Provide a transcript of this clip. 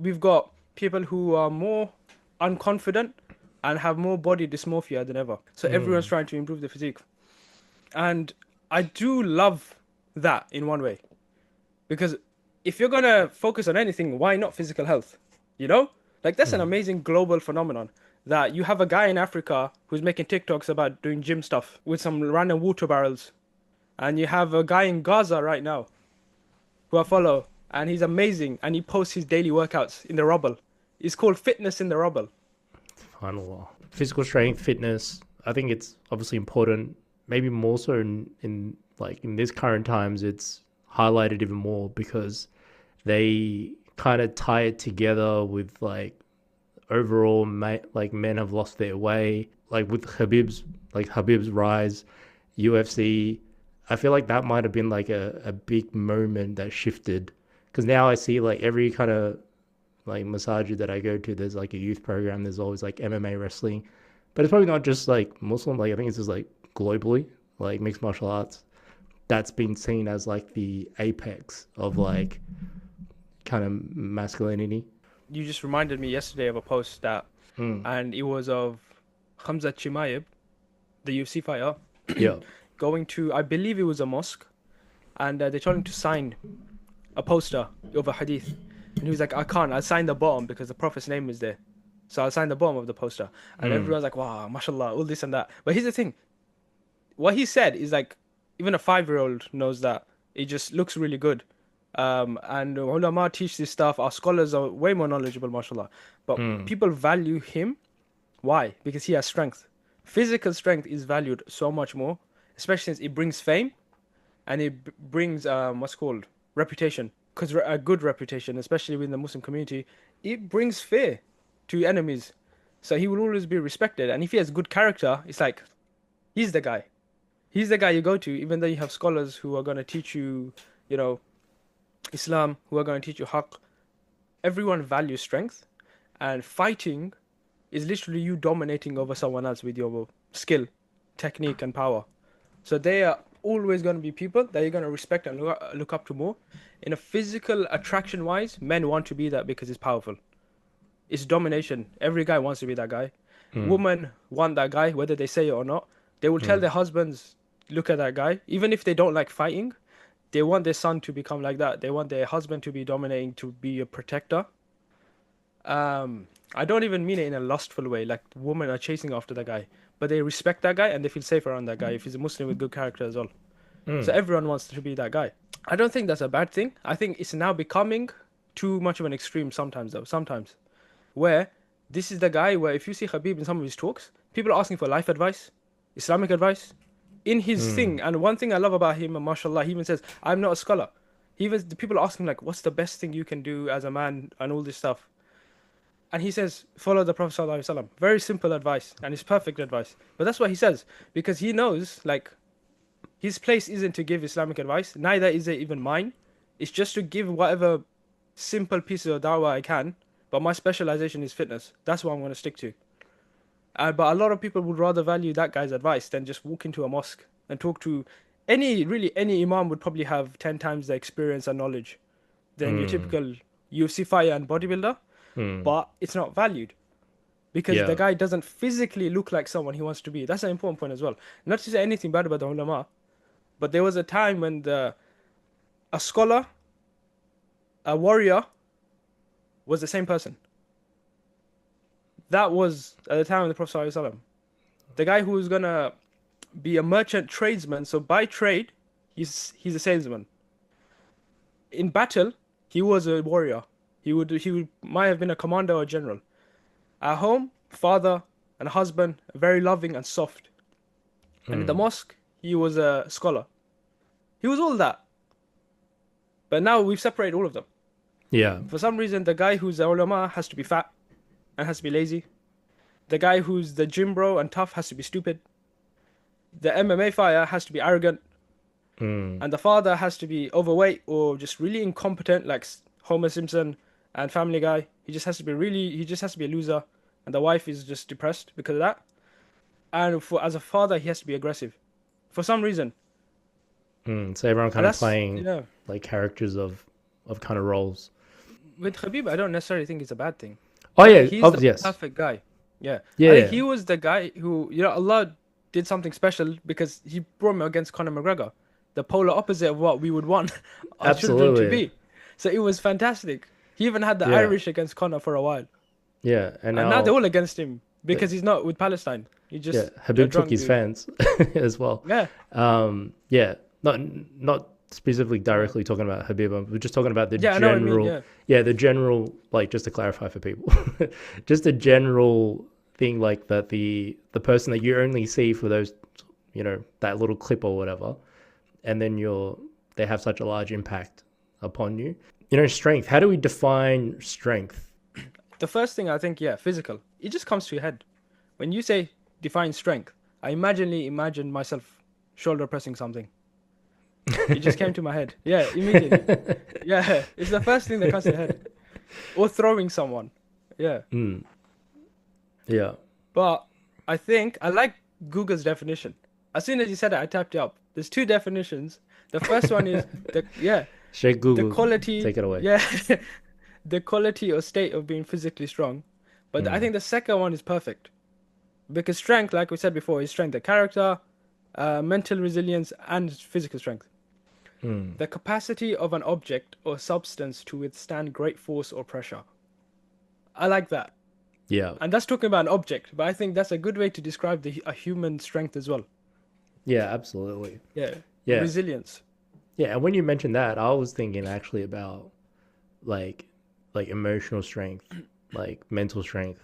we've got people who are more unconfident and have more body dysmorphia than ever. So everyone's Mm. trying to improve their physique. And I do love that in one way. Because if you're gonna focus on anything, why not physical health? You know? Like that's an Mm. amazing global phenomenon. That you have a guy in Africa who's making TikToks about doing gym stuff with some random water barrels. And you have a guy in Gaza right now who I follow, and he's amazing, and he posts his daily workouts in the rubble. It's called Fitness in the Rubble. Final physical strength, fitness. I think it's obviously important. Maybe more so in like in this current times, it's highlighted even more because they kind of tie it together with like overall like men have lost their way, like with Habib's rise, UFC. I feel like that might have been like a big moment that shifted because now I see like every kind of like massager that I go to, there's like a youth program, there's always like MMA wrestling, but it's probably not just like Muslim, like I think it's just like globally, like mixed martial arts, that's been seen as like the apex of like kind of masculinity. You just reminded me yesterday of a post that, Mm. and it was of Hamza Chimaev, the UFC fighter, Yeah. going to, I believe it was a mosque, and they told him to sign a poster of a hadith. And he was like, I can't, I'll sign the bottom because the Prophet's name is there. So I'll sign the bottom of the poster. And Mm. everyone's like, wow, mashallah, all this and that. But here's the thing, what he said is like, even a 5-year-old knows that. It just looks really good. And ulama teach this stuff. Our scholars are way more knowledgeable, mashallah. But Mm. people value him. Why? Because he has strength. Physical strength is valued so much more, especially since it brings fame and it brings what's called reputation. Because a good reputation, especially within the Muslim community, it brings fear to enemies. So he will always be respected. And if he has good character, it's like he's the guy. He's the guy you go to, even though you have scholars who are going to teach you, you know, Islam, who are going to teach you haqq. Everyone values strength, and fighting is literally you dominating over someone else with your skill, technique, and power. So they are always going to be people that you're going to respect and look up to more. In a physical attraction wise, men want to be that because it's powerful. It's domination. Every guy wants to be that guy. Mm. Women want that guy, whether they say it or not. They will tell Mm. their husbands, look at that guy. Even if they don't like fighting, they want their son to become like that. They want their husband to be dominating, to be a protector. I don't even mean it in a lustful way, like women are chasing after that guy, but they respect that guy and they feel safe around that guy if he's a Muslim with good character as well. So Mm. everyone wants to be that guy. I don't think that's a bad thing. I think it's now becoming too much of an extreme sometimes, though. Sometimes, where this is the guy where if you see Habib in some of his talks, people are asking for life advice, Islamic advice in his Mm. thing. And one thing I love about him, and mashallah, he even says, I'm not a scholar. He even, the people ask him, like, what's the best thing you can do as a man and all this stuff. And he says, follow the Prophet Sallallahu Alaihi Wasallam. Very simple advice, and it's perfect advice. But that's what he says, because he knows, like, his place isn't to give Islamic advice, neither is it even mine. It's just to give whatever simple pieces of da'wah I can, but my specialization is fitness. That's what I'm going to stick to. But a lot of people would rather value that guy's advice than just walk into a mosque and talk to really, any imam would probably have 10 times the experience and knowledge than your Mm. typical UFC fighter and bodybuilder, Mm. but it's not valued because the Yeah. guy doesn't physically look like someone he wants to be. That's an important point as well. Not to say anything bad about the ulama, but there was a time when a scholar, a warrior, was the same person. That was at the time of the Prophet ﷺ. The guy who was gonna be a merchant tradesman, so by trade, he's a salesman. In battle, he was a warrior. He would might have been a commander or a general. At home, father and husband, very loving and soft. And in the Mm. mosque, he was a scholar. He was all that. But now we've separated all of them. Yeah. For some reason, the guy who's the ulama has to be fat and has to be lazy. The guy who's the gym bro and tough has to be stupid. The MMA fighter has to be arrogant. Mm. And the father has to be overweight or just really incompetent, like Homer Simpson and Family Guy. He just has to be a loser. And the wife is just depressed because of that. And as a father, he has to be aggressive for some reason. Mm. So everyone And kind of that's, playing yeah. like characters of kind of roles. with Khabib, I don't necessarily think it's a bad thing. Oh I think yeah, he's the yes, perfect guy. Yeah, yeah, I think yeah, he was the guy who, Allah did something special because he brought him against Conor McGregor, the polar opposite of what we would want our children to absolutely, be. So it was fantastic. He even had the yeah, Irish against Conor for a while, yeah. And and now they're now, all against him the, because he's not with Palestine. He's yeah, just a Habib took drunk his dude. fans as well. Yeah, Yeah, not specifically yeah, directly talking about Habib. We're just talking about the yeah. I know what I mean. general, Yeah, yeah, the general, like just to clarify for people, just a general thing like that. The person that you only see for those, that little clip or whatever, and then they have such a large impact upon you. Strength. How do we define strength? the first thing I think, yeah, physical. It just comes to your head. When you say define strength, I imagine myself shoulder pressing something. It just came to my head. Yeah, immediately. Yeah, it's the first thing that comes to your head. Or throwing someone. Yeah. Mm, yeah, But I think I like Google's definition. As soon as you said it, I tapped it up. There's two definitions. The first one is Sheikh the Google, quality, take it away. yeah, the quality or state of being physically strong. But I Mm, think the second one is perfect because strength, like we said before, is strength of character, mental resilience, and physical strength. mm, The capacity of an object or substance to withstand great force or pressure. I like that. yeah, And that's talking about an object, but I think that's a good way to describe a human strength as well. yeah, absolutely. Yeah. Yeah, Resilience. yeah. And when you mentioned that, I was thinking actually about like like emotional strength, like mental strength.